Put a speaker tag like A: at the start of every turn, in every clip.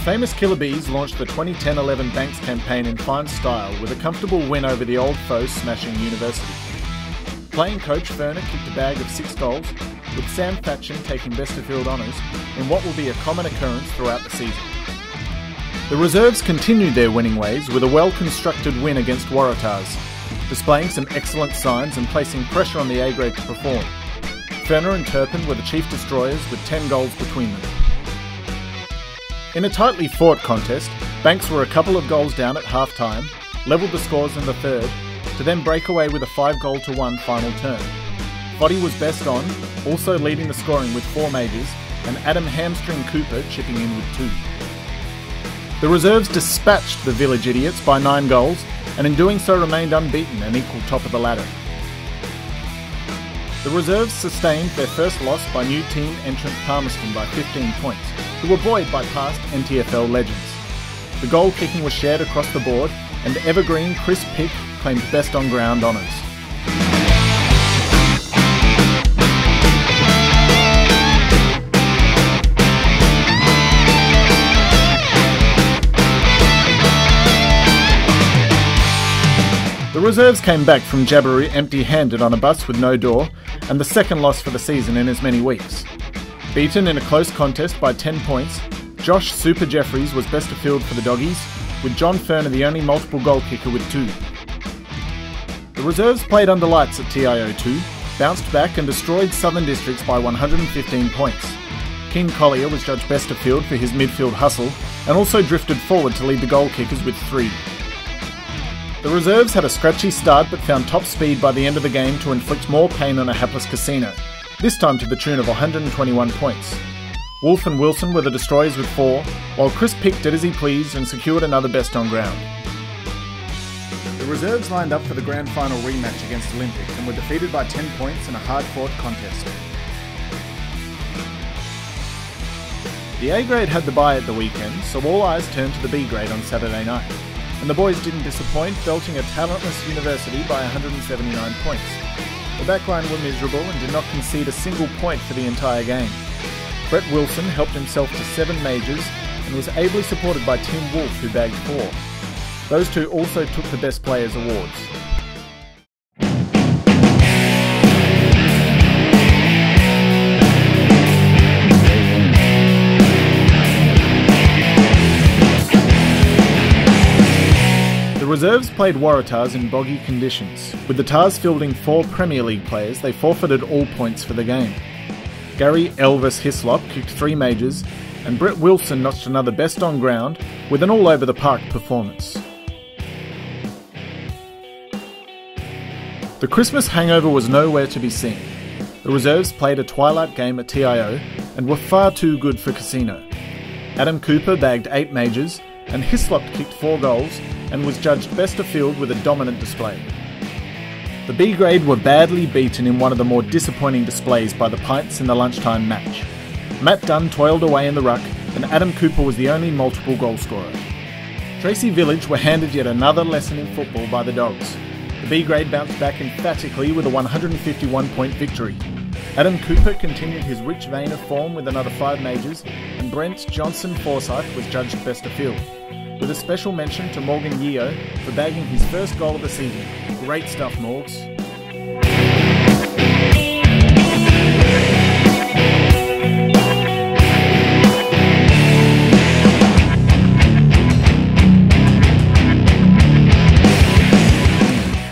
A: famous Killer Bees launched the 2010-11 Banks campaign in fine style with a comfortable win over the old foe smashing University. Playing coach Ferner kicked a bag of 6 goals, with Sam Thatchin taking best of field honours in what will be a common occurrence throughout the season. The reserves continued their winning ways with a well-constructed win against Waratahs, displaying some excellent signs and placing pressure on the A-grade to perform. Ferner and Turpin were the chief destroyers with 10 goals between them. In a tightly fought contest, Banks were a couple of goals down at half-time, levelled the scores in the third, to then break away with a 5-1 final turn. Foddy was best on, also leading the scoring with 4 majors, and Adam Hamstring Cooper chipping in with 2. The reserves dispatched the Village Idiots by 9 goals, and in doing so remained unbeaten and equal top of the ladder. The reserves sustained their first loss by new team entrant Palmerston by 15 points, who were buoyed by past NTFL legends. The goal kicking was shared across the board, and evergreen Chris Pick claimed best on ground honours. The reserves came back from Jabberoo empty-handed on a bus with no door, and the second loss for the season in as many weeks. Beaten in a close contest by 10 points, Josh Super Jeffries was best of field for the Doggies, with John Ferner the only multiple goal kicker with 2. The reserves played under lights at TIO2, bounced back and destroyed Southern Districts by 115 points. King Collier was judged best of field for his midfield hustle, and also drifted forward to lead the goal kickers with 3. The reserves had a scratchy start but found top speed by the end of the game to inflict more pain on a hapless Casino, this time to the tune of 121 points. Wolf and Wilson were the destroyers with 4, while Chris Pick did as he pleased and secured another best on ground. The reserves lined up for the grand final rematch against Olympic and were defeated by 10 points in a hard-fought contest. The A-grade had the bye at the weekend, so all eyes turned to the B-grade on Saturday night. And the boys didn't disappoint, belting a talentless University by 179 points. The backline were miserable and did not concede a single point for the entire game. Brett Wilson helped himself to 7 majors and was ably supported by Tim Wolf, who bagged 4. Those two also took the Best Players awards. The reserves played Waratahs in boggy conditions. With the Tars fielding 4 Premier League players, they forfeited all points for the game. Gary Elvis Hislop kicked 3 majors, and Brett Wilson notched another best on ground with an all-over-the-park performance. The Christmas hangover was nowhere to be seen. The reserves played a twilight game at TIO and were far too good for Casino. Adam Cooper bagged 8 majors, and Hislop kicked 4 goals and was judged best of field with a dominant display. The B grade were badly beaten in one of the more disappointing displays by the Pints in the lunchtime match. Matt Dunn toiled away in the ruck, and Adam Cooper was the only multiple goal scorer. Tracy Village were handed yet another lesson in football by the Dogs. The B grade bounced back emphatically with a 151-point victory. Adam Cooper continued his rich vein of form with another 5 majors, and Brent Johnson Forsyth was judged best of field, with a special mention to Morgan Yeo for bagging his first goal of the season. Great stuff, Morgs.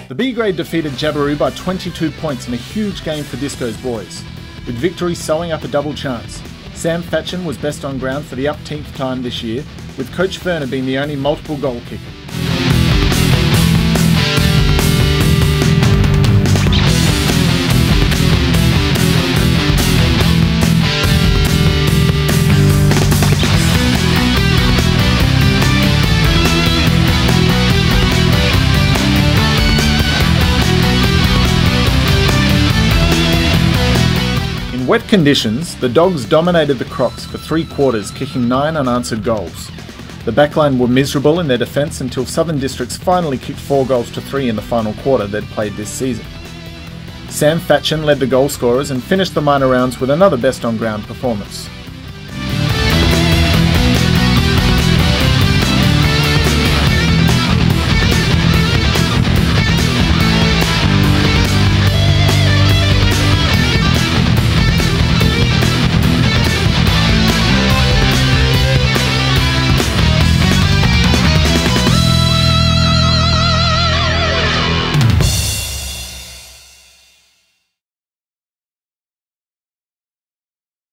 A: The B grade defeated Jabberoo by 22 points in a huge game for Disco's boys, with victory sewing up a double chance. Sam Thatchin was best on ground for the upteenth time this year, with Coach Ferner being the only multiple goal kicker. In wet conditions, the Dogs dominated the Crocs for 3 quarters, kicking 9 unanswered goals. The backline were miserable in their defence until Southern Districts finally kicked 4 goals to 3 in the final quarter they'd played this season. Sam Thatchin led the goal scorers and finished the minor rounds with another best on ground performance.